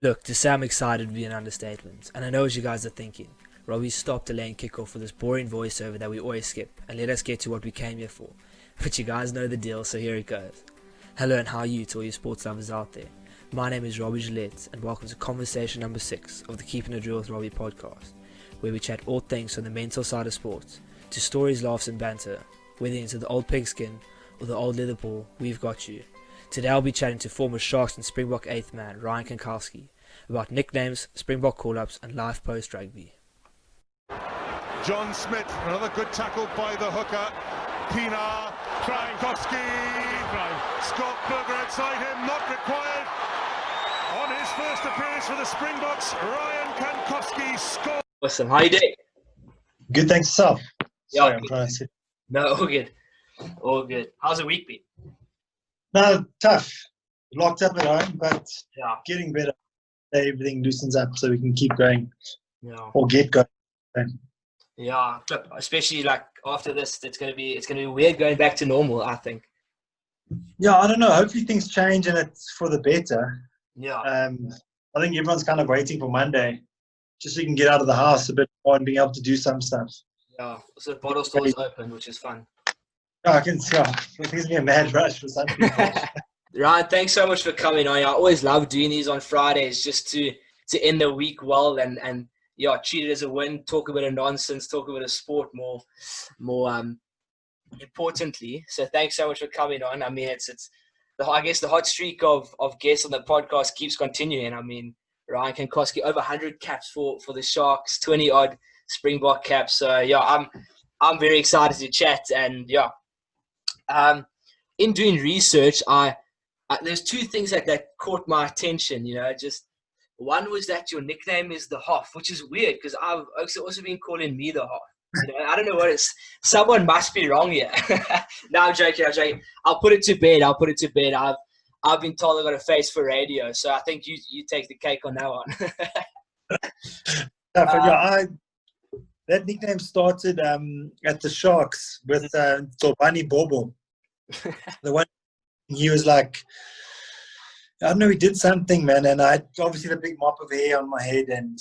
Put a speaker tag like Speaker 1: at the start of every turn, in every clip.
Speaker 1: Look, to say I'm excited would be an understatement, and I know what you guys are thinking. Robbie, stop delaying kickoff with this boring voiceover that we always skip, and let us get to what we came here for. But you guys know the deal, so here it goes. Hello and how are you to all you sports lovers out there? My name is Robbie Gillette, and welcome to conversation number 6 of the Keeping It Real with Robbie podcast, where we chat all things from the mental side of sports, to stories, laughs and banter. Whether into the old pigskin or the old leather ball, we've got you. Today I'll be chatting to former Sharks and Springbok 8th man Ryan Kankowski about nicknames, Springbok call-ups and live post-rugby.
Speaker 2: John Smith, another good tackle by the hooker. Pienaar, Kankowski, Scott Berger outside him, not required. On his first appearance for the Springboks, Ryan Kankowski scored.
Speaker 1: Awesome, how you doing?
Speaker 3: Good, thanks yourself. Sorry,
Speaker 1: Yeah,
Speaker 3: I'm trying to sit.
Speaker 1: no, all good. All good. How's the week been?
Speaker 3: No, tough. Locked up at home, but
Speaker 1: Yeah.
Speaker 3: getting better. Everything loosens up so we can keep going
Speaker 1: Yeah.
Speaker 3: or get going.
Speaker 1: Yeah. Look, especially like after this, it's gonna be weird going back to normal, I think.
Speaker 3: Yeah, I don't know. Hopefully things change and it's for the better.
Speaker 1: Yeah.
Speaker 3: I think everyone's kind of waiting for Monday just so you can get out of the house a bit more and being able to do some stuff.
Speaker 1: Yeah. So the bottle store is open, which is fun.
Speaker 3: Yeah, I can see. It gives me a mad rush for some people.
Speaker 1: Ryan, thanks so much for coming on. I always love doing these on Fridays just to end the week well and yeah, treat it as a win, talk a bit of nonsense, talk a bit of sport more importantly. So thanks so much for coming on. I mean, I guess the hot streak of guests on the podcast keeps continuing. I mean, Ryan Kankowski over 100 caps for the Sharks, 20 odd Springbok caps. So yeah, I'm very excited to chat and yeah. In doing research, there's two things that caught my attention. Just one was that your nickname is the Hoff, which is weird because I've also been calling me the Hoff. I don't know what it's. Someone must be wrong here. No, I'm joking. I'll put it to bed. I've been told I got a face for radio, so I think you take the cake on that one.
Speaker 3: That nickname started at the Sharks with Tobani Bobo. The one he was like, I don't know, he did something, man, and I obviously had a big mop of hair on my head, and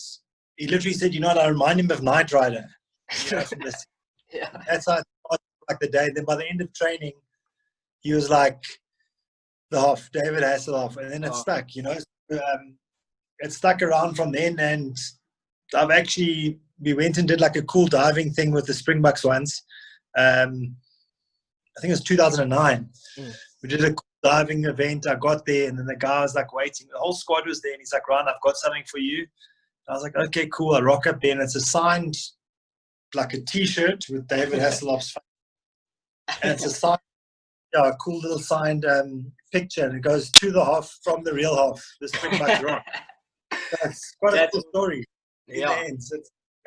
Speaker 3: he literally said, you know what, I remind him of Knight Rider. From this.
Speaker 1: Yeah.
Speaker 3: That's how it started, like the day. Then by the end of training, he was like the Hoff, David Hasselhoff, and then it stuck, it stuck around from then, and we went and did like a cool diving thing with the Springboks once. I think it was 2009. We did a cool diving event. I got there, and then the guy was like waiting. The whole squad was there, and he's like, Ryan, I've got something for you. And I was like, okay, cool. I rock up there, and it's a signed, like a T-shirt with David Hasselhoff's face. And it's a signed, a cool little signed picture, and it goes to the Hoff from the real Hoff, the Springboks rock. That's quite a cool story.
Speaker 1: Yeah.
Speaker 3: It's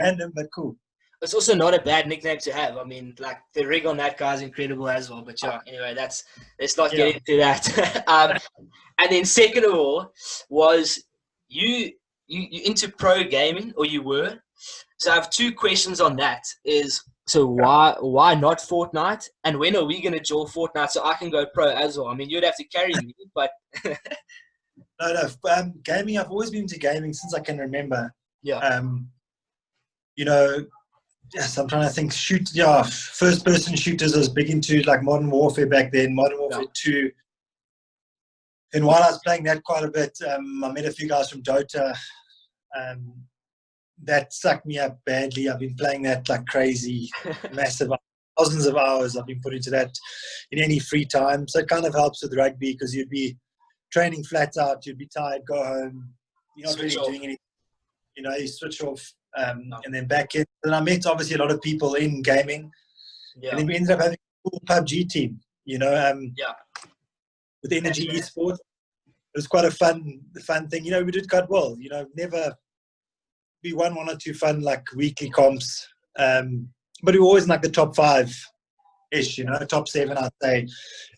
Speaker 3: random, but cool.
Speaker 1: It's also not a bad nickname to have. I mean, like the rig on that guy is incredible as well. But yeah, anyway, let's not get into that. And then second of all, was you into pro gaming, or you were? So I have two questions on that. Why not Fortnite? And when are we going to join Fortnite so I can go pro as well? I mean, you'd have to carry me, but
Speaker 3: No. Gaming. I've always been into gaming since I can remember.
Speaker 1: Yeah.
Speaker 3: Yes, I'm trying to think. First-person shooters I was big into, like Modern Warfare back then, Modern Warfare 2. And while I was playing that quite a bit, I met a few guys from Dota. That sucked me up badly. I've been playing that like crazy, massive, thousands of hours I've been put into that in any free time. So it kind of helps with rugby because you'd be training flat out, you'd be tired, go home. You're not really doing anything. You switch off. And then back in. And I met obviously a lot of people in gaming, and then we ended up having a cool PUBG team. With Energy Esports, it was quite a fun thing. We did quite well. We won one or two fun like weekly comps, but we were always in like the top 5-ish. Top 7, I'd say,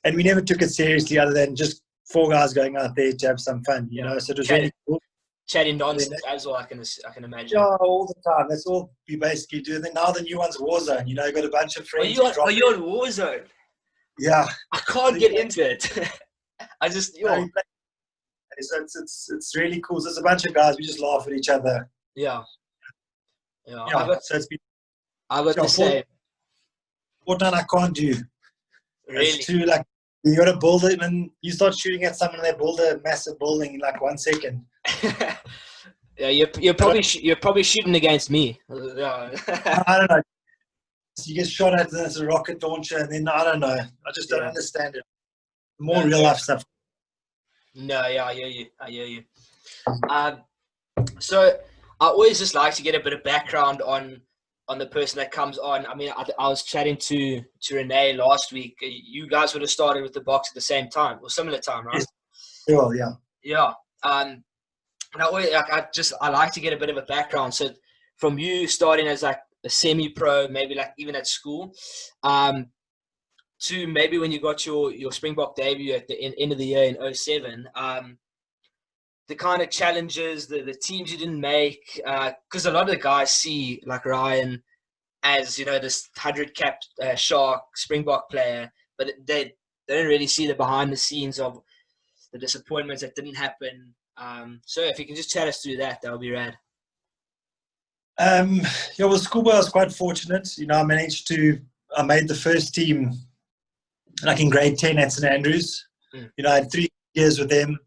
Speaker 3: and we never took it seriously other than just 4 guys going out there to have some fun. So it was really cool.
Speaker 1: Chatting nonsense as well, I can imagine.
Speaker 3: Yeah, all the time. That's all we basically do. And then now the new one's Warzone. You got a bunch of friends.
Speaker 1: Are you on Warzone?
Speaker 3: Yeah.
Speaker 1: I can't get into it. I just,
Speaker 3: So it's really cool. So there's a bunch of guys. We just laugh at each other.
Speaker 1: Yeah.
Speaker 3: So it's been.
Speaker 1: I got the same.
Speaker 3: Fortnite I can't do.
Speaker 1: Really?
Speaker 3: It's too like you got to build it, and you start shooting at someone, and they build a massive building in like 1 second.
Speaker 1: Yeah, you're probably shooting against me. Yeah.
Speaker 3: I don't know. You get shot at as a rocket launcher, and then I don't know. I just don't understand it. More real life stuff.
Speaker 1: No, yeah, I hear you. So I always just like to get a bit of background on the person that comes on. I mean, I was chatting to Renee last week. You guys would have started with the box at the same time or similar time, right?
Speaker 3: Yes. Well, yeah.
Speaker 1: Yeah. And I like to get a bit of a background. So from you starting as like a semi-pro, maybe like even at school, to maybe when you got your Springbok debut at the end of the year in 2007, the kind of challenges, the teams you didn't make, because a lot of the guys see like Ryan as, you know, this 100-capped Shark Springbok player, but they don't really see the behind the scenes of the disappointments that didn't happen. So if you can just chat us through that would be rad.
Speaker 3: Well, schoolboy, I was quite fortunate. You know, I made the first team like in grade 10 at St Andrews. You know, I had 3 years with them.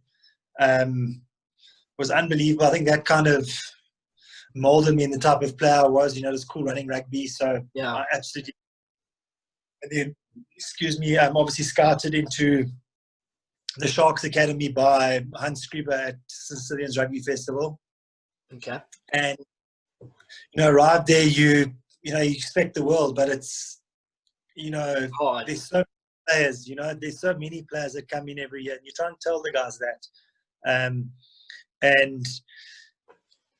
Speaker 3: Was unbelievable. I think that kind of molded me in the type of player I was. You know, it was cool running rugby. So
Speaker 1: yeah,
Speaker 3: I absolutely. And then, obviously scouted into the Sharks Academy by Hans Skriber at Sicilian's Rugby Festival.
Speaker 1: Okay.
Speaker 3: And, you know, arrived there, you expect the world, but it's, you know,
Speaker 1: hard.
Speaker 3: There's so many players, you know, there's so many players that come in every year, and you try and tell the guys that. And,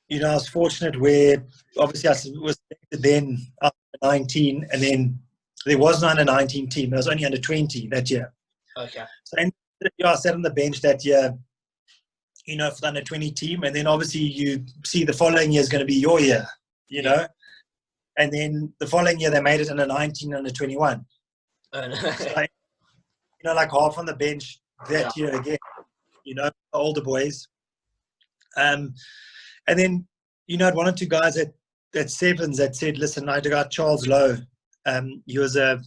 Speaker 3: you know, I was fortunate where obviously I was selected then up to 19, and then there was no under 19 team. There was only under 20 that year.
Speaker 1: Okay.
Speaker 3: So I sat on the bench that year, you know, for the under 20 team, and then obviously you see the following year is going to be your year, you know. And then the following year they made it under 19, under 21.
Speaker 1: Oh, no.
Speaker 3: So, you know, like half on the bench that year again, you know, older boys. And then, you know, one or two guys at Sevens that said, listen, I got Charles Lowe. He was a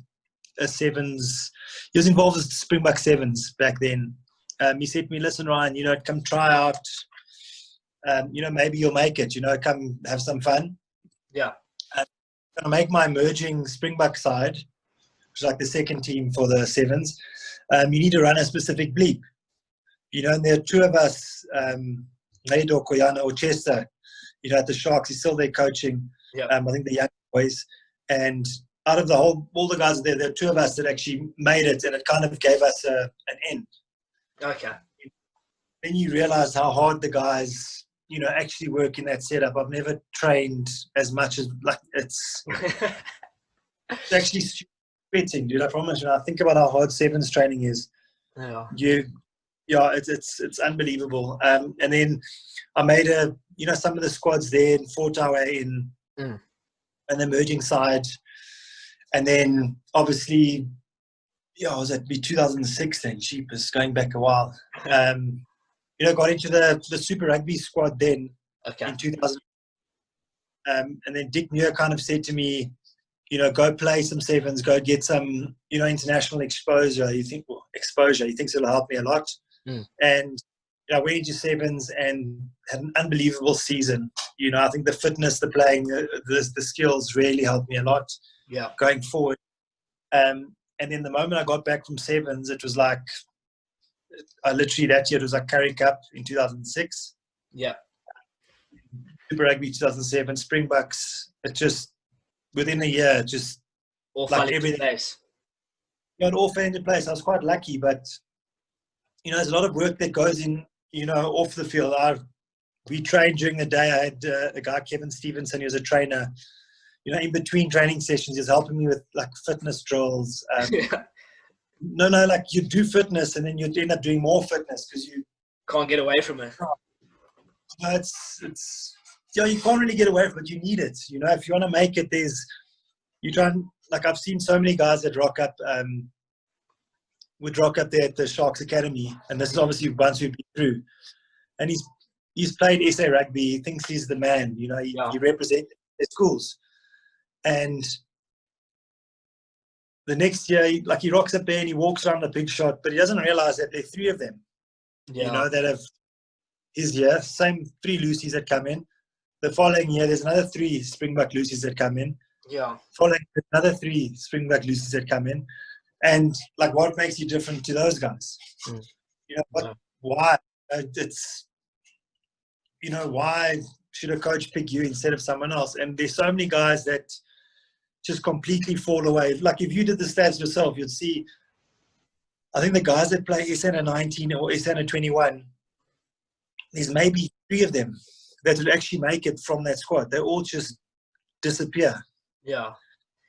Speaker 3: Sevens. He was involved with Springbok Sevens back then. He said to me, listen, Ryan, you know, come try out. You know, maybe you'll make it. You know, come have some fun.
Speaker 1: Yeah.
Speaker 3: I'm going to make my emerging Springbok side, which is like the second team for the Sevens. You need to run a specific bleep. You know, and there are 2 of us, Nador, Koyana, or Chester, you know, at the Sharks. He's still there coaching.
Speaker 1: Yeah.
Speaker 3: I think the young boys. And out of all the guys there are 2 of us that actually made it, and it kind of gave us an end.
Speaker 1: Okay.
Speaker 3: Then you realize how hard the guys, you know, actually work in that setup. I've never trained as much as, like, it's actually sweating, dude. I promise you. I think about how hard Sevens training is.
Speaker 1: Yeah.
Speaker 3: It's unbelievable. And then I made some of the squads there in Fort Hour in an emerging side. And then obviously, I was at 2006 then, cheapest, going back a while. You know, got into the Super Rugby squad then in 2000. And then Dick Muir kind of said to me, you know, go play some Sevens, go get some, you know, international exposure. He thinks it'll help me a lot. And, you know, I went into Sevens and had an unbelievable season. You know, I think the fitness, the playing, the skills really helped me a lot going forward. And then the moment I got back from Sevens, it was like, that year, it was like Currie Cup in 2006.
Speaker 1: Yeah.
Speaker 3: Super Rugby 2007, Springboks. It just, within a year, just
Speaker 1: all
Speaker 3: like
Speaker 1: fell into
Speaker 3: everything.
Speaker 1: place.
Speaker 3: It all fell into place. I was quite lucky, but, you know, there's a lot of work that goes in, you know, off the field. We trained during the day. I had a guy, Kevin Stevenson, he was a trainer. You know, in between training sessions, he was helping me with, like, fitness drills. No, like, you do fitness and then you end up doing more fitness because you
Speaker 1: can't get away from it.
Speaker 3: No, it's you can't really get away from it. You need it. You know, if you want to make it, you try and, like, I've seen so many guys that rock up, would rock up there at the Sharks Academy, and this is obviously once we've been through, and he's played SA Rugby. He thinks he's the man. You know, he represents the schools, and the next year, he rocks up there and he walks around the big shot, but he doesn't realize that there are 3 of them. You know, that have his year, same 3 Lucies that come in. The following year, there's another 3 Springbok Lucies that come in.
Speaker 1: Yeah.
Speaker 3: Following another 3 Springbok Lucies that come in. And like, what makes you different to those guys? You know, why? Why should a coach pick you instead of someone else? And there's so many guys that just completely fall away. Like, if you did the stats yourself, you'd see, I think the guys that play SN 19 or SN 21, there's maybe 3 of them that would actually make it from that squad. They all just disappear.
Speaker 1: Yeah.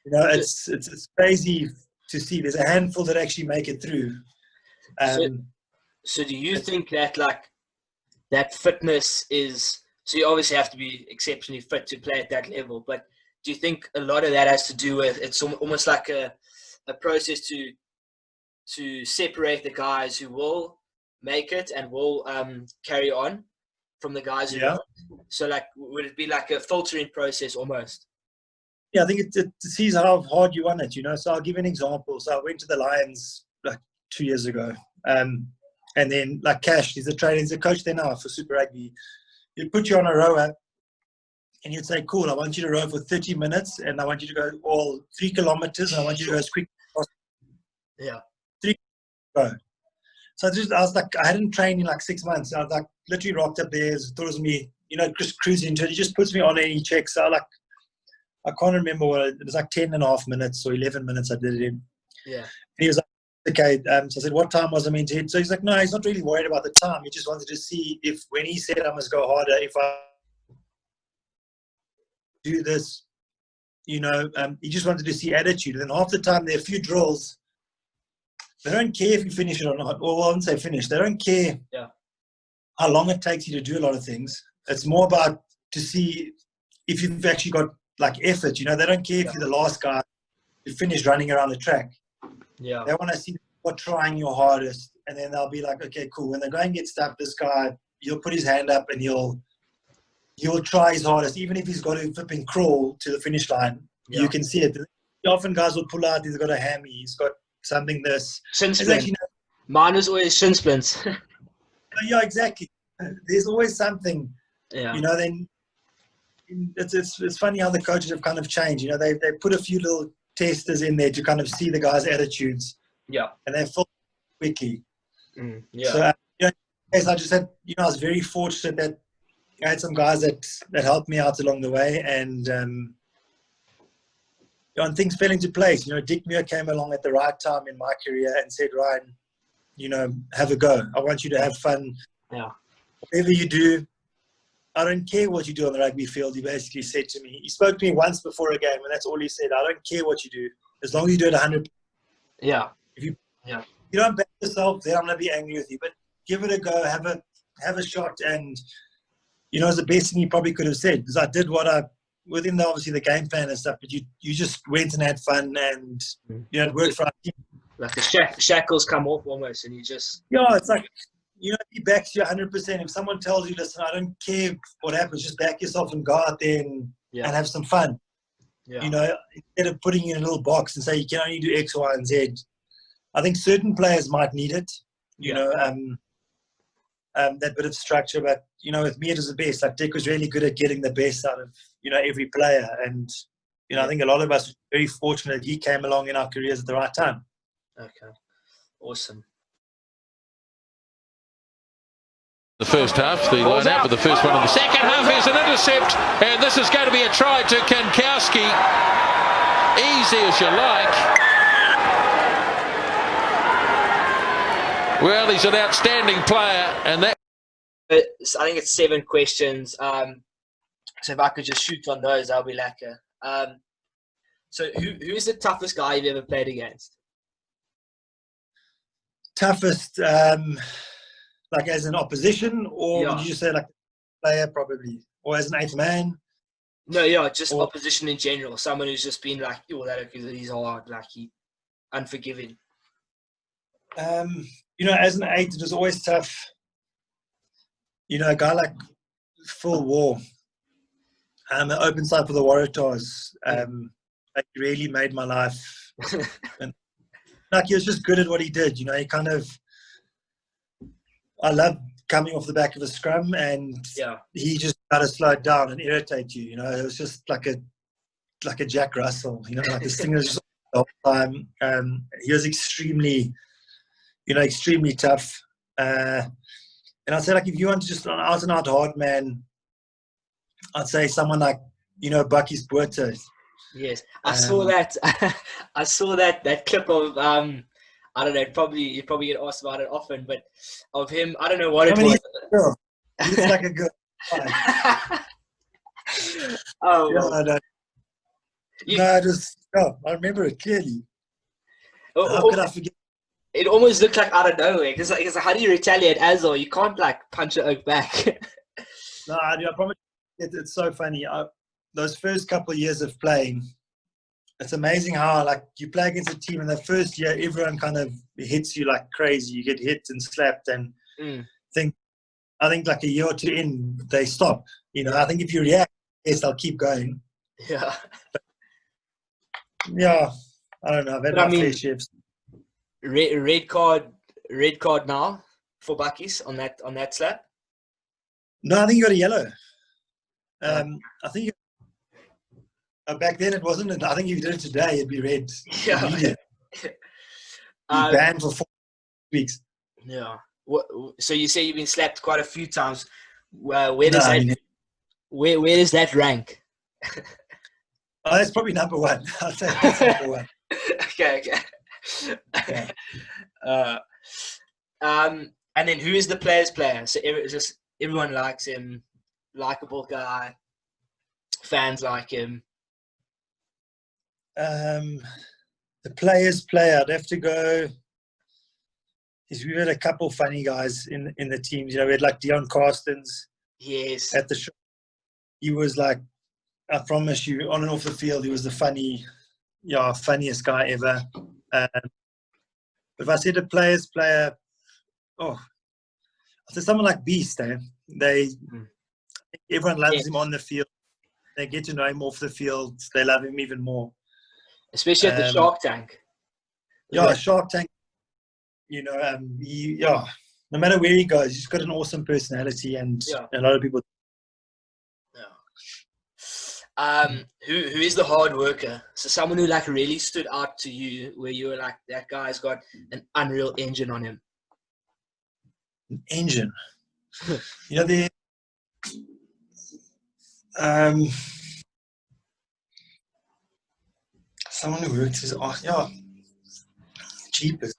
Speaker 3: You know, it's crazy to see. There's a handful that actually make it through.
Speaker 1: So do you think that, like, that fitness is, so you obviously have to be exceptionally fit to play at that level, but do you think a lot of that has to do with, it's almost like a process to separate the guys who will make it and will carry on from the guys who won't? So, like, would it be like a filtering process almost?
Speaker 3: Yeah, I think it sees how hard you want it, you know. So I'll give you an example. So I went to the Lions like 2 years ago. And then, like, Cash, he's a coach there now for Super Rugby. He'd put you on a rower and you'd say, cool, I want you to row for 30 minutes and I want you to go all 3 kilometers and I want you to go as quick as possible.
Speaker 1: Yeah.
Speaker 3: 3 go. So I was like, I hadn't trained in like 6 months. I was like, literally rocked up there, thought it was me, you know, just cruising into it. He just puts me on and he checks. So I can't remember it was like 10.5 minutes or 11 minutes I did it in.
Speaker 1: Yeah.
Speaker 3: And he was like, okay. So I said, what time was I meant to hit? So he's like, no, he's not really worried about the time. He just wanted to see if, when he said I must go harder, if I do this, you know, he just wanted to see attitude. And then half the time there are a few drills. They don't care if you finish it or not. Well, I wouldn't say finish. They don't care how long it takes you to do a lot of things. It's more about to see if you've actually got, like, effort. You know, they don't care if you're the last guy who finished running around the track. Yeah. They want to see you're trying your hardest. And then they'll be like, okay, cool. When the guy gets stuck, this guy, he'll put his hand up and he'll try his hardest. Even if he's got to flipping crawl to the finish line, you can see it. Often guys will pull out, he's got a hammy, he's got something this.
Speaker 1: Shin splint. Mine is always shin splints.
Speaker 3: Yeah, exactly. There's always something.
Speaker 1: Yeah.
Speaker 3: You know, then it's funny how the coaches have kind of changed. You know, they put a few little testers in there to kind of see the guys' attitudes. Yeah. And they fill quickly. Yeah. So, you know, as I just said, you know, I was very fortunate that I had some guys that helped me out along the way, and things fell into place. You know, Dick Muir came along at the right time in my career and said, Ryan, you know, have a go. I want you to have fun. Yeah. Whatever you do, I don't care what you do on the rugby field. He basically said to me, he spoke to me once before a game, and that's all he said. I don't care what you do, as long as you do it 100%. Yeah. If you don't back yourself, then I'm going to be angry with you. But give it a go, have a shot, and you know, it's the best thing you probably could have said, because I did within obviously the game plan and stuff, but you just went and had fun, and you know, it worked for our team. Like the shackles come off almost, and you just it's like, you know, he backs you 100%. If someone tells you, listen, I don't care what happens, just back yourself and go out there and have some fun. Yeah. You know, instead of putting you in a little box and say you can only do X, Y, and Z. I think certain players might need it. You know, that bit of structure, but you know, with me it was the best. Like, Dick was really good at getting the best out of, you know, every player, and you know, I think a lot of us were very fortunate he came along in our careers at the right time. Okay, awesome.
Speaker 4: The first half, the line out for the first one in the second half is an intercept, and this is going to be a try to Kankowski. Easy as you like. Well, he's an outstanding player, and that.
Speaker 1: I think it's 7 questions. So if I could just shoot on those, that'll be lacquer. So who's the toughest guy you've ever played against?
Speaker 3: Toughest, like as an opposition, or would you say like a player probably, or as an 8th man?
Speaker 1: No, just opposition in general. Someone who's just been like, oh, that he's hard, like he unforgiving.
Speaker 3: You know, as an 8, it was always tough. You know, a guy like Phil War, an open side for the Waratahs, like really made my life. And, like, he was just good at what he did. You know, I love coming off the back of a scrum, and he just kind of slowed down and irritate you. You know, it was just like a Jack Russell. You know, like this thing was just the whole time. He was extremely tough. And I'd say, like, if you want just an out and out hard man, I'd say someone like, you know, Bucky's Buerta.
Speaker 1: Yes, I saw that. I saw that clip of I don't know. You probably get asked about it often, but of him, I don't know what it was.
Speaker 3: He's like a good guy.
Speaker 1: Oh,
Speaker 3: I remember it clearly. How could I forget?
Speaker 1: It almost looked like out of nowhere. Because like, how do you retaliate as well? You can't like punch an oak back.
Speaker 3: No, I promise. It's so funny. Those first couple of years of playing, it's amazing how, like, you play against a team in the first year, everyone kind of hits you like crazy. You get hit and slapped, and I think like a year or two in, they stop. You know, I think if you react, yes, they'll keep going.
Speaker 1: Yeah.
Speaker 3: Yeah, I don't know. I've had my fair shifts.
Speaker 1: Red card now for Buckies on that slap.
Speaker 3: No, I think you got a yellow. I think back then it wasn't. I think if you did it today, it'd be red.
Speaker 1: Yeah.
Speaker 3: Banned for 4 weeks.
Speaker 1: Yeah. So you say you've been slapped quite a few times. Where does that rank?
Speaker 3: Oh, that's probably number 1. I'll say that's number 1.
Speaker 1: Okay. Yeah. And then who is the player's player? So everyone likes him, likable guy, fans like him.
Speaker 3: The player's player, I'd have to go. We had a couple funny guys in the teams. You know, we had like Dion Carstens.
Speaker 1: Yes.
Speaker 3: At the show, he was like, I promise you, on and off the field, he was the funniest guy ever. But if I said a player's player, I said someone like Beast. Everyone loves him on the field. They get to know him off the field. They love him even more.
Speaker 1: Especially at the Shark Tank.
Speaker 3: Yeah, Shark Tank. You know, no matter where he goes, he's got an awesome personality, and a lot of people.
Speaker 1: Yeah. Who is the hard worker? So someone who like really stood out to you, where you were like, that guy's got an unreal engine on him.
Speaker 3: An engine. You know, someone who works is jeepers.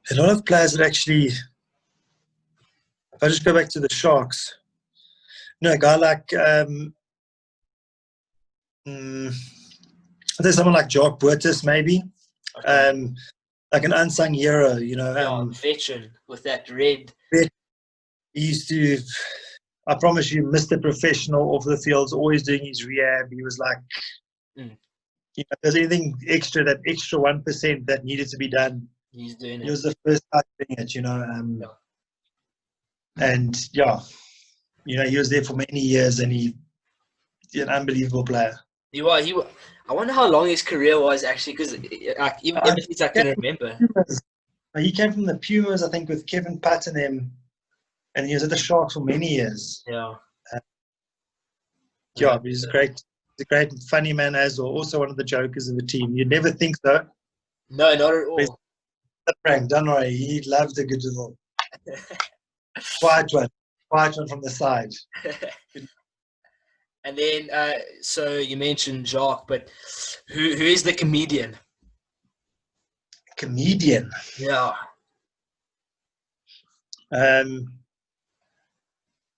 Speaker 3: A lot of players that actually, if I just go back to the Sharks, a guy like there's someone like Jock Buertis maybe, like an unsung hero, you know.
Speaker 1: Veteran with that red.
Speaker 3: He used to, I promise you, Mr. Professional off the field, always doing his rehab. He was like, you know, if there's anything extra, that extra 1% that needed to be done,
Speaker 1: he's doing it.
Speaker 3: He was the first guy doing it, you know. And you know, he was there for many years, and he's an unbelievable player.
Speaker 1: He was. I wonder how long his career was actually, because even ever since I can remember.
Speaker 3: He came from the Pumas, I think, with Kevin Patton and he was at the Sharks for many years.
Speaker 1: Yeah.
Speaker 3: He's a great and funny man as well. Also one of the jokers of the team. You'd never think so.
Speaker 1: No, not at all.
Speaker 3: Frank, don't worry, he loved a good little quiet one from the side.
Speaker 1: And then, so you mentioned Jacques, but who is the comedian?
Speaker 3: Comedian?
Speaker 1: Yeah.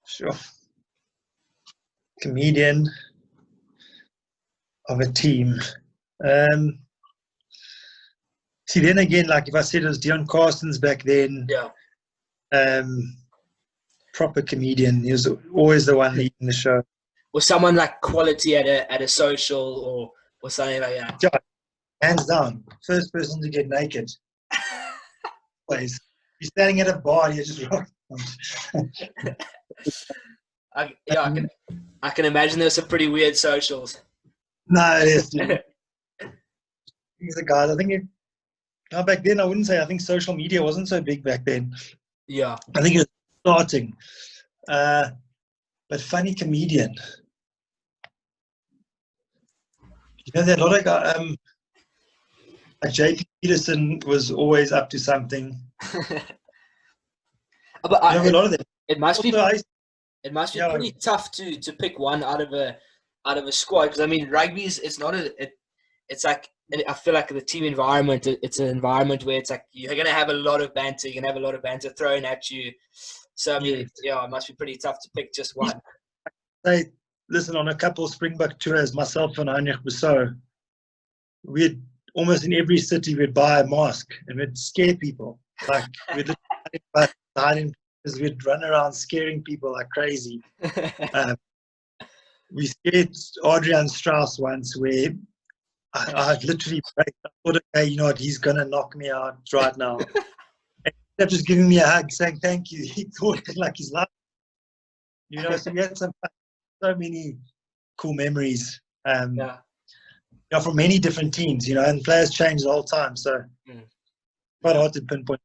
Speaker 3: Sure. Comedian of a team. See, then again, like if I said it was Dion Carstens back then, proper comedian. He was always the one leading the show.
Speaker 1: Or someone like quality at a social or something like that.
Speaker 3: Yeah, hands down. First person to get naked. always. You're standing at a bar, you're just rocking.
Speaker 1: I can imagine there's some pretty weird socials.
Speaker 3: No, yes, dude. These are guys. I think back then I wouldn't say. I think social media wasn't so big back then.
Speaker 1: Yeah.
Speaker 3: I think it was starting. But funny comedian. You know, there are a lot of guys. Like JP Peterson was always up to something.
Speaker 1: But
Speaker 3: a lot of them.
Speaker 1: It must be.
Speaker 3: Also,
Speaker 1: It must be pretty tough to pick one out of a squad, because I mean rugby it's not it's like, I feel like the team environment, it's an environment where it's like you're gonna have a lot of banter, you're gonna have a lot of banter thrown at you. So I mean, yeah, it must be pretty tough to pick just one.
Speaker 3: Hey, listen, on a couple of Springbok tours, myself and Heinrich Rousseau, we'd almost in every city we'd buy a mask and we'd scare people. Like we'd we'd run around scaring people like crazy. We scared Adrian Strauss once, where I literally prayed. I thought, okay, you know what, he's gonna knock me out right now. And he just giving me a hug, saying thank you. He thought it like his life. You know, so we had so many cool memories. From many different teams, you know, and players change the whole time, so quite hard to pinpoint.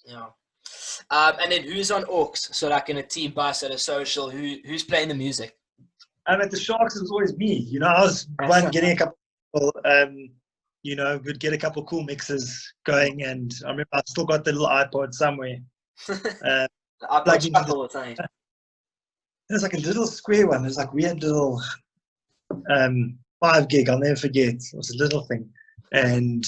Speaker 1: Yeah. And then who's on aux? So like in a team bus at a social, who's playing the music?
Speaker 3: At the Sharks, it was always me. You know, I was one getting a couple. You know, we'd get a couple cool mixes going, and I remember I still got the little iPod somewhere.
Speaker 1: iPod Shuffle or something.
Speaker 3: It was like a little square one. It was like we had little 5 gig. I'll never forget. It was a little thing, and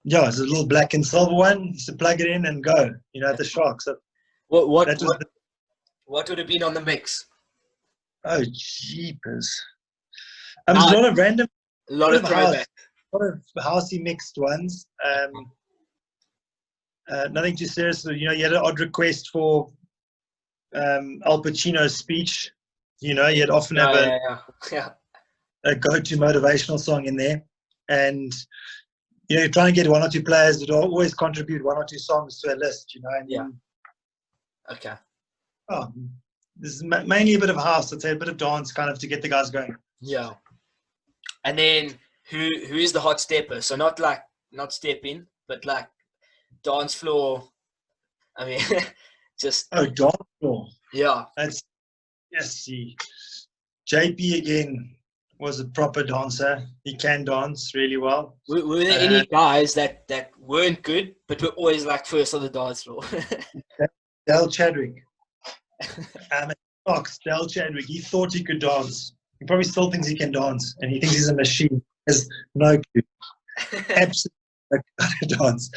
Speaker 3: yeah, it's a little black and silver one. You used to plug it in and go. You know, at the Sharks. So
Speaker 1: what would have been on the mix?
Speaker 3: Oh, jeepers! There's a lot of random.
Speaker 1: A lot of throwback.
Speaker 3: A lot of housey mixed ones. Nothing too serious. You know, you had an odd request for Al Pacino's speech. You know, you'd often have a go-to motivational song in there, and you know, you try and get 1 or 2 players that always contribute 1 or 2 songs to a list. You know, and
Speaker 1: okay.
Speaker 3: Oh, this is mainly a bit of house. I'd say a bit of dance, kind of to get the guys going.
Speaker 1: Yeah. And then who is the hot stepper? So not stepping, but like dance floor. I mean, just
Speaker 3: dance floor.
Speaker 1: Yeah.
Speaker 3: That's see. JP again was a proper dancer. He can dance really well.
Speaker 1: Were there any guys that weren't good, but were always like first on the dance floor?
Speaker 3: Dale Chadwick. Dale Chadwick. He thought he could dance. He probably still thinks he can dance, and he thinks he's a machine. He has no clue. Absolutely no clue to dance.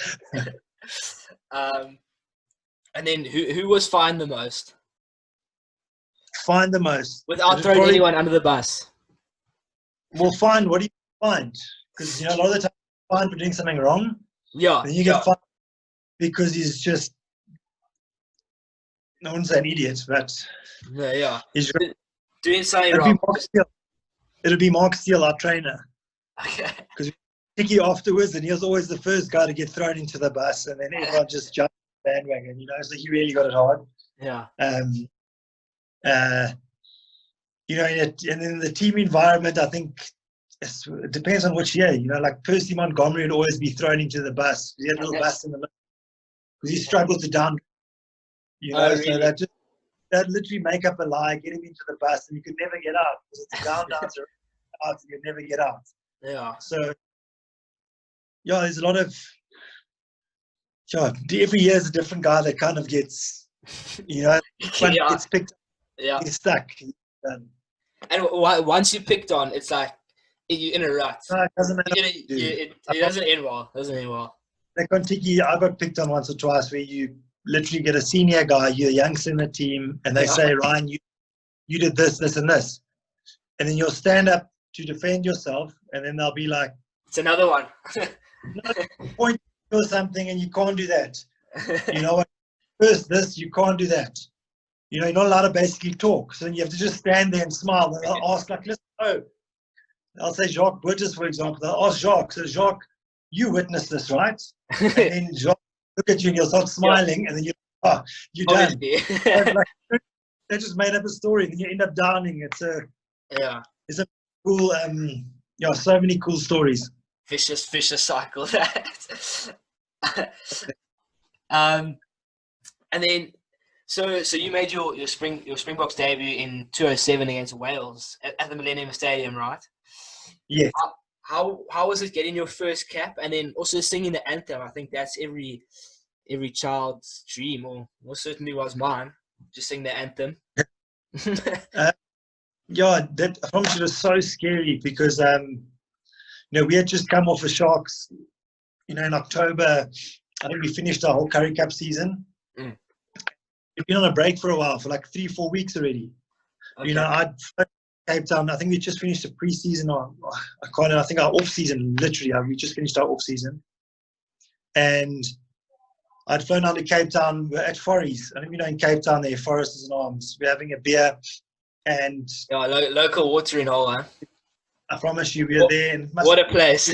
Speaker 1: And then who was fined the most?
Speaker 3: Fined the most.
Speaker 1: Without throwing anyone under the bus.
Speaker 3: Well, fined. What do you find? Because you know, a lot of the time, you're fined for doing something wrong.
Speaker 1: Yeah.
Speaker 3: Then you get fined because he's just, I wouldn't say an idiot, but he's
Speaker 1: doing something wrong.
Speaker 3: It'll be Mark Steele, our trainer.
Speaker 1: Okay.
Speaker 3: Because we pick you afterwards, and he was always the first guy to get thrown into the bus, and then everyone just jumped the bandwagon, you know, so he really got it hard.
Speaker 1: Yeah.
Speaker 3: You know, and in the team environment, I think it depends on which year. You know, like Percy Montgomery would always be thrown into the bus. He had a little bus in the middle because he struggled to down. You know,
Speaker 1: really?
Speaker 3: So that literally make up a lie, get him into the bus, and you could never get out because it's a down, and you'd never get out.
Speaker 1: Yeah.
Speaker 3: So, yeah, there's a lot of. Sure, every year is a different guy that kind of gets, you know, gets picked.
Speaker 1: Yeah.
Speaker 3: He's stuck.
Speaker 1: And once you picked on, it's like you're in a rut.
Speaker 3: No, it doesn't matter.
Speaker 1: It doesn't end well.
Speaker 3: Like on Tiki, I got picked on once or twice where you literally get a senior guy, you're a youngster in the team, and they say, Ryan, you did this, this, and this. And then you'll stand up to defend yourself, and then they'll be like,
Speaker 1: it's another one.
Speaker 3: Point or something, and you can't do that. You know what? First, this, you can't do that. You know, you're not allowed to basically talk. So then you have to just stand there and smile. And they'll ask, like, listen, I'll say Jacques Burgess, for example. They'll ask Jacques, so Jacques, you witnessed this, right? And then Jacques look at you and you'll start smiling, and then you're done. They just made up a story, and then you end up downing. It's a cool, so many cool stories.
Speaker 1: Vicious cycle. That. And then, so you made your Springboks debut in 2007 against Wales at the Millennium Stadium, right?
Speaker 3: Yes.
Speaker 1: How was it getting your first cap, and then also singing the anthem? I think that's every child's dream, or certainly was mine. Just sing the anthem.
Speaker 3: That I promise you, was so scary because we had just come off the Sharks. In October, I think we finished our whole Currie Cup season. We've been on a break for a while, for like 3-4 weeks already. Okay. I'd Cape Town. I think we just finished a pre-season, or I think our off-season. Literally, we just finished our off-season, and I'd flown down to Cape Town. We're at Forries. I think in Cape Town there, Forest is in arms. We're having a beer, and
Speaker 1: local watering hole, huh?
Speaker 3: I promise you, we're there. And
Speaker 1: what a place!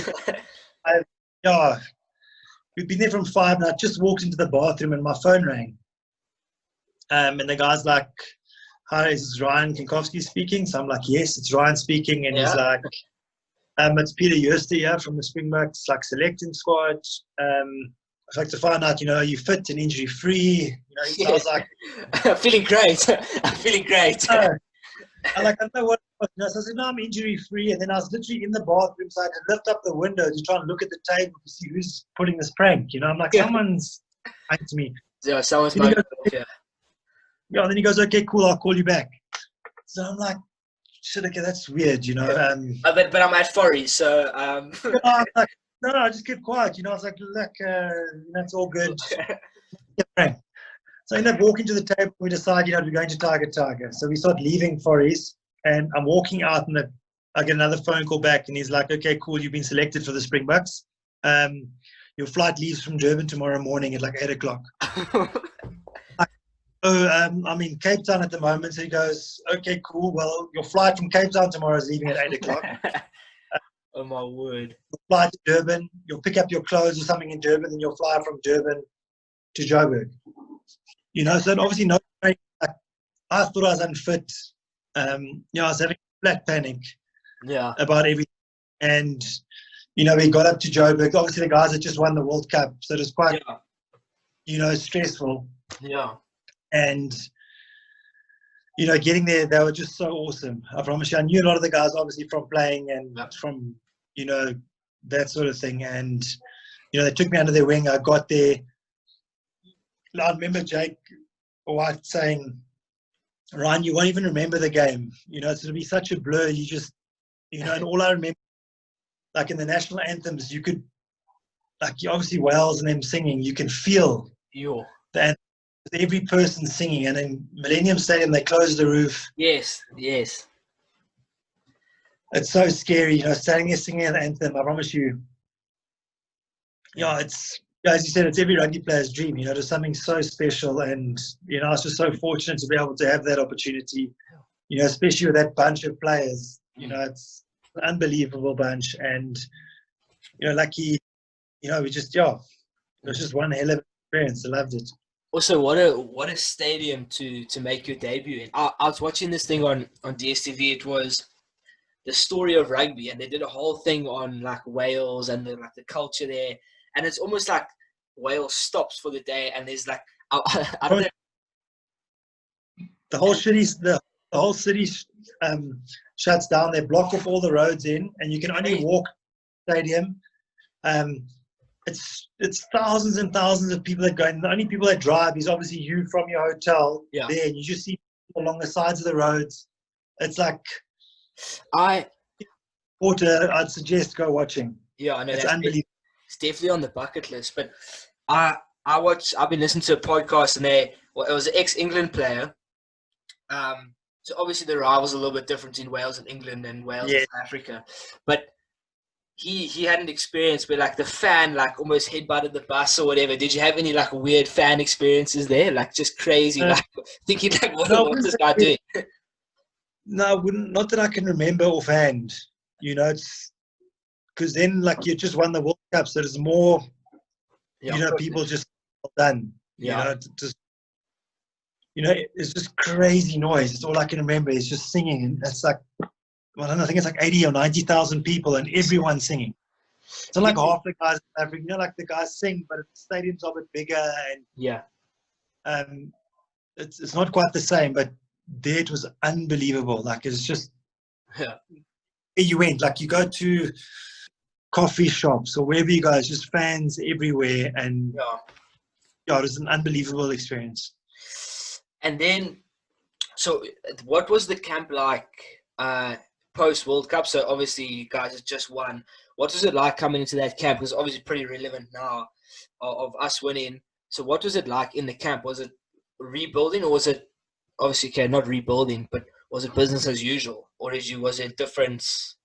Speaker 3: We've been there from 5, and I just walked into the bathroom, and my phone rang. And the guy's like, "Hi, is this Ryan Kankowski speaking?" So I'm like, "Yes, it's Ryan speaking." And he's like, "It's Peter Jooste here from the Springboks selecting squad. I'd like to find out, are you fit and injury free?" So I was like,
Speaker 1: "Feeling great. I'm feeling great."
Speaker 3: I don't know what. So I said, "No, I'm injury free." And then I was literally in the bathroom, so I had to lift up the window to try and look at the table to see who's putting this prank. I'm like, someone's lying to me.
Speaker 1: Yeah, someone's lying to me.
Speaker 3: Yeah, and then he goes, "Okay, cool, I'll call you back." So I'm like, "Shit, okay, that's weird,
Speaker 1: But I'm at Forries, so.
Speaker 3: I'm like, no, I just kept quiet, I was like, "Look, it's all good." So I end up walking to the table. We decide, we're going to Tiger. So we start leaving Forries, and I'm walking out, and I get another phone call back, and he's like, "Okay, cool, you've been selected for the Springboks. Your flight leaves from Durban tomorrow morning at like 8 o'clock. I'm in Cape Town at the moment." So he goes, "Okay, cool. Well, your flight from Cape Town tomorrow is leaving at 8 o'clock.
Speaker 1: Oh my word.
Speaker 3: You'll fly to Durban. You'll pick up your clothes or something in Durban, and you'll fly from Durban to Joburg." So obviously no. I thought I was unfit. I was having a flat panic.
Speaker 1: Yeah.
Speaker 3: About everything, and we got up to Joburg. Obviously, the guys had just won the World Cup, so it was quite, stressful.
Speaker 1: Yeah.
Speaker 3: And, getting there, they were just so awesome. I promise you. I knew a lot of the guys, obviously, from playing and from, that sort of thing. And, they took me under their wing. I got there. I remember Jake White saying, "Ryan, you won't even remember the game. It's going to be such a blur. You just, and all I remember, like in the national anthems, you could, like obviously Wales and them singing, you can feel that every person singing. And in Millennium Stadium, they closed the roof.
Speaker 1: Yes.
Speaker 3: It's so scary, standing there singing an anthem. I promise you. It's, as you said, it's every rugby player's dream. There's something so special, and I was just so fortunate to be able to have that opportunity. Especially with that bunch of players. It's an unbelievable bunch, and lucky. We just it was just one hell of an experience. I loved it.
Speaker 1: Also, what a stadium to make your debut in. I was watching this thing on DSTV. It was the story of rugby, and they did a whole thing on like Wales and the culture there. And it's almost like Wales stops for the day, and there's like I don't know.
Speaker 3: The whole city shuts down. They block off all the roads in, and you can only walk the stadium. It's thousands and thousands of people that go, and the only people that drive is obviously you from your hotel there, and you just see people along the sides of the roads. It's like I'd suggest go watching.
Speaker 1: Yeah, I know.
Speaker 3: It's unbelievable.
Speaker 1: It's definitely on the bucket list. But I've been listening to a podcast, and it was an ex-England player. So obviously the rivals are a little bit different in Wales and England and Wales and South Africa. But he had an experience where like the fan like almost headbutted the bus or whatever. Did you have any like weird fan experiences there? Like just crazy, like thinking like what's this guy doing?
Speaker 3: No, not that I can remember offhand. It's because then like you just won the World Cup, so there's more. People just done.
Speaker 1: Yeah.
Speaker 3: It's just crazy noise. It's all I can remember is just singing. And it's like, well, I don't know, I think it's like 80 or 90,000 people and everyone singing. So like half the guys, like the guys sing, but the stadium's a bit bigger, and
Speaker 1: Yeah.
Speaker 3: It's not quite the same. But there it was unbelievable. Like it's just, you went, like you go to coffee shops or wherever you go, it's just fans everywhere, and it was an unbelievable experience.
Speaker 1: And then, so what was the camp like post World Cup? So obviously you guys have just won. What was it like coming into that camp? Because obviously pretty relevant now of us winning. So what was it like in the camp? Was it rebuilding, or was it obviously not rebuilding, but was it business as usual, or was it difference?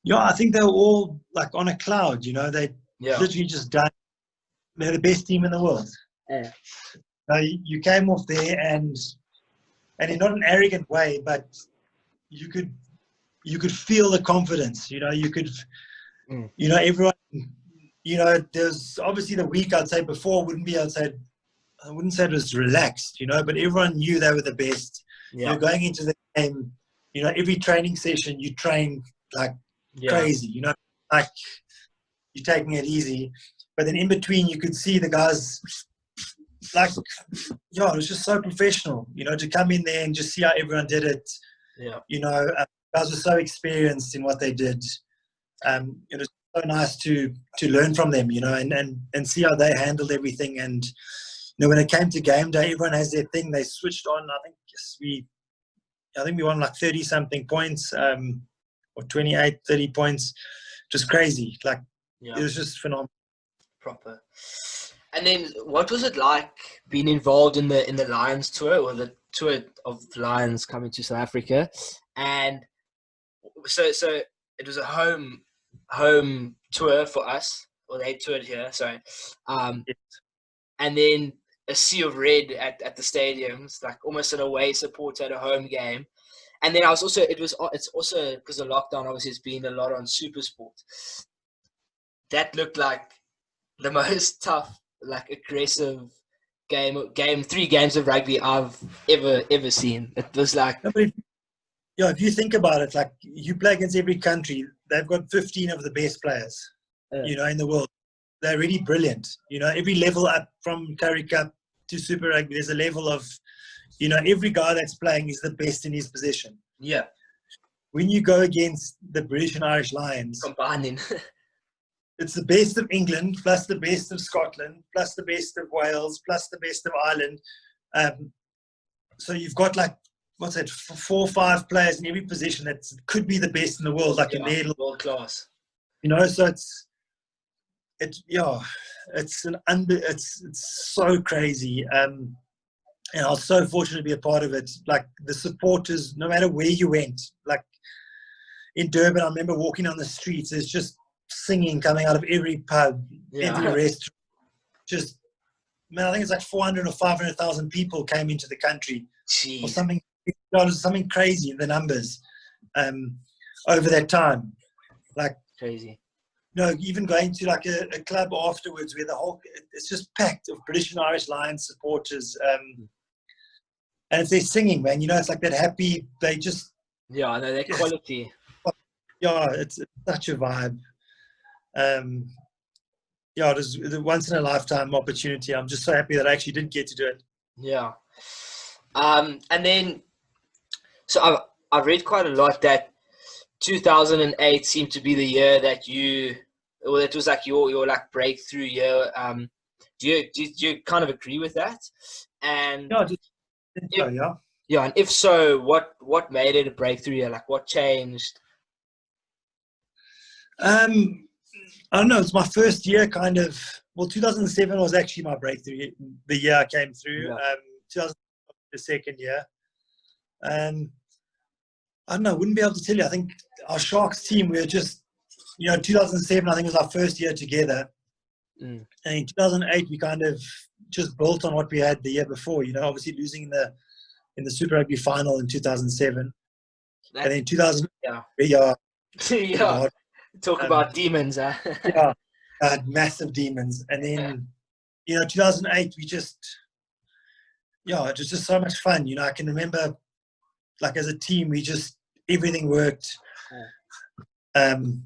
Speaker 3: Yeah, I think they were all like on a cloud. They literally just done. They're the best team in the world.
Speaker 1: Yeah.
Speaker 3: You came off there, and in not an arrogant way, but you could feel the confidence. You could, everyone. There's obviously the week I'd say before I wouldn't say it was relaxed, but everyone knew they were the best.
Speaker 1: Yeah.
Speaker 3: You're going into the game. Every training session you train like crazy. Like you're taking it easy, but then in between you could see the guys. Like, it was just so professional, to come in there and just see how everyone did it. Yeah. Guys were so experienced in what they did. It was so nice to learn from them, and see how they handled everything. And, when it came to game day, everyone has their thing. They switched on. I think we won like 30-something points, or 28, 30 points. Just crazy. Like, it was just phenomenal.
Speaker 1: Proper. And then, what was it like being involved in the Lions tour, or the tour of Lions coming to South Africa? And so it was a home tour for us, or they toured here. Sorry, and then a sea of red at the stadiums, like almost an away support at a home game. And then it's also because of lockdown. Obviously, it's been a lot on SuperSport. That looked like the most tough, like aggressive game 3 games of rugby I've ever seen. It was like,
Speaker 3: if you think about it, like you play against every country, they've got 15 of the best players, in the world. They're really brilliant. Every level up from Currie Cup to Super Rugby, there's a level of, every guy that's playing is the best in his position.
Speaker 1: Yeah.
Speaker 3: When you go against the British and Irish Lions,
Speaker 1: combining.
Speaker 3: It's the best of England, plus the best of Scotland, plus the best of Wales, plus the best of Ireland. So you've got 4 or 5 players in every position that could be the best in the world, in their
Speaker 1: world class.
Speaker 3: So it's so crazy. And I was so fortunate to be a part of it. Like the supporters, no matter where you went, like in Durban, I remember walking on the streets. There's just singing coming out of every pub, every restaurant. I think it's like 400 or 500,000 people came into the country.
Speaker 1: Jeez.
Speaker 3: Or something. Something crazy, the numbers over that time. Like
Speaker 1: crazy.
Speaker 3: Even going to like a club afterwards where it's just packed of British and Irish Lions supporters. And it's their singing, man. It's like that happy, they just...
Speaker 1: Yeah, I know, that quality.
Speaker 3: Yeah, it's such a vibe. It was a once-in-a-lifetime opportunity. I'm just so happy that I actually did get to do it.
Speaker 1: Yeah. And then, so I've read quite a lot that 2008 seemed to be the year that it was like your like breakthrough year. Do you kind of agree with that? And
Speaker 3: yeah.
Speaker 1: And if so, what made it a breakthrough year? Like what changed?
Speaker 3: I don't know. It's my first year, kind of. Well, 2007 was actually my breakthrough. The year I came through.
Speaker 1: Yeah.
Speaker 3: 2000, the second year. I don't know. I wouldn't be able to tell you. I think our Sharks team, we were just, 2007. I think was our first year together. And in 2008, we kind of just built on what we had the year before. Obviously losing in the Super Rugby final in 2007, and in 2000,
Speaker 1: yeah. Talk about demons, huh?
Speaker 3: Massive demons. And then 2008, it was just so much fun. I can remember, like, as a team, everything worked. On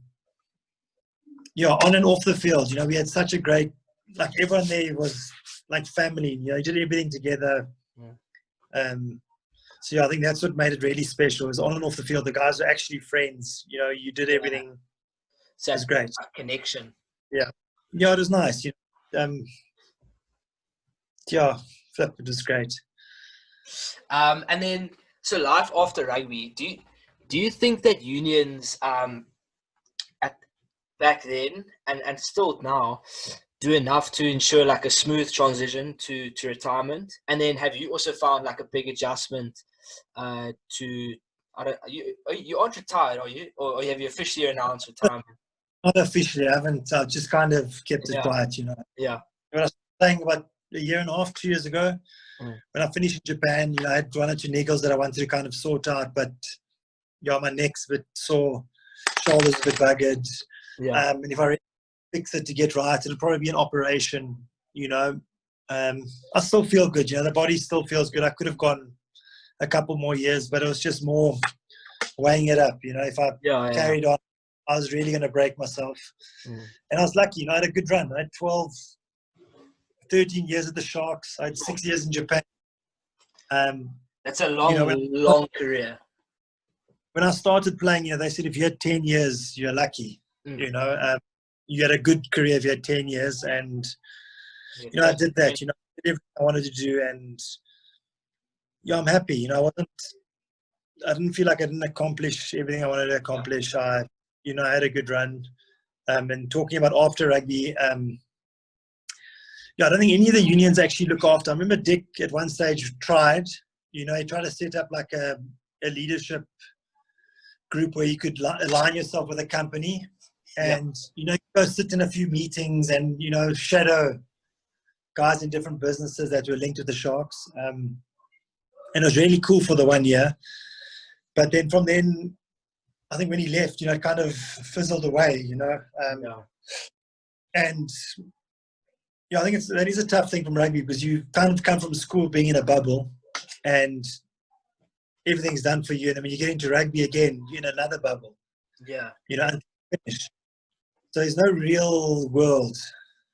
Speaker 3: and off the field, we had such a great, like, everyone there was like family. Did everything together. So I think that's what made it really special. Is on and off the field, the guys were actually friends. You did everything.
Speaker 1: So
Speaker 3: it was great.
Speaker 1: Connection.
Speaker 3: Yeah, it was nice. It was great.
Speaker 1: And then, so life after rugby, do you think that unions back then and still now do enough to ensure like a smooth transition to retirement? And then have you also found like a big adjustment you aren't retired, are you? Or have you officially announced retirement?
Speaker 3: Not officially, I haven't. I've just kind of kept it quiet,
Speaker 1: Yeah.
Speaker 3: When I was saying about a year and a half, 2 years ago, when I finished in Japan, I had 1 or 2 niggles that I wanted to kind of sort out, but my neck's a bit sore, shoulders a bit buggered.
Speaker 1: Yeah.
Speaker 3: And if I really fix it to get right, it'll probably be an operation, I still feel good, the body still feels good. I could have gone a couple more years, but it was just more weighing it up, if I carried on, I was really going to break myself. And I was lucky, I had a good run. I had 13 years at the Sharks. I had 6 years in Japan.
Speaker 1: That's a long career.
Speaker 3: When I started playing, they said if you had 10 years, you're lucky. You had a good career if you had 10 years. And, I did that. I did everything I wanted to do. And, I'm happy. I didn't feel like I didn't accomplish everything I wanted to accomplish. I had a good run. And talking about after rugby, I don't think any of the unions actually look after. I remember Dick at one stage tried, he tried to set up like a leadership group where you could align yourself with a company and, go sit in a few meetings and, shadow guys in different businesses that were linked to the Sharks. And it was really cool for the 1 year. But then from then, I think when he left, it kind of fizzled away, And I think that is a tough thing from rugby because you kind of come from school being in a bubble and everything's done for you. And when you get into rugby again, you're in another bubble.
Speaker 1: Yeah.
Speaker 3: Until you finish. So there's no real world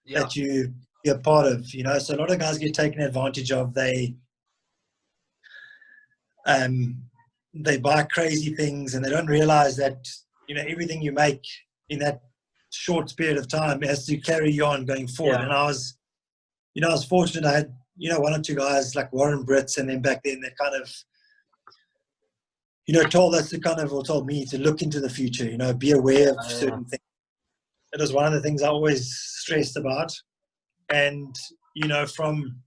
Speaker 3: that you're part of, So a lot of guys get taken advantage of. They buy crazy things and they don't realize that, everything you make in that short period of time has to carry you on going forward.
Speaker 1: Yeah.
Speaker 3: And I was fortunate. I had, 1 or 2 guys like Warren Brits and then back then they kind of, told us to or told me to look into the future, be aware of certain things. It was one of the things I always stressed about. And, from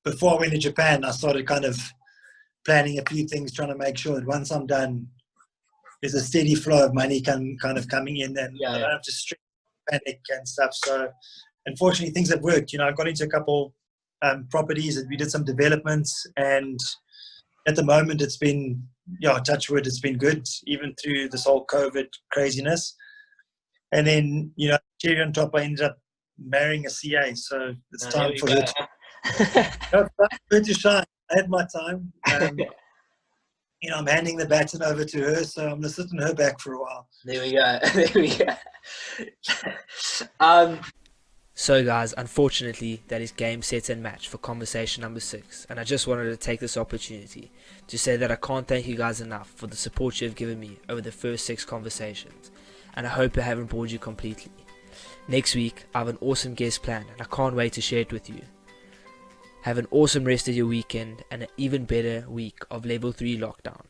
Speaker 3: before I went to Japan, I started kind of planning a few things, trying to make sure that once I'm done, there's a steady flow of money kind of coming in and I don't have to stress, panic and stuff. So unfortunately, things have worked. I got into a couple properties and we did some developments and at the moment it's been, touch wood, it's been good, even through this whole COVID craziness. And then, cherry on top, I ended up marrying a CA. So it's time for her to shine. I had my time. I'm handing the baton over to her, so I'm going to sit on her back for a while.
Speaker 1: There we go. So guys, unfortunately, that is game, set and match for conversation number 6. And I just wanted to take this opportunity to say that I can't thank you guys enough for the support you have given me over the first 6 conversations. And I hope I haven't bored you completely. Next week, I have an awesome guest planned and I can't wait to share it with you. Have an awesome rest of your weekend and an even better week of level 3 lockdown.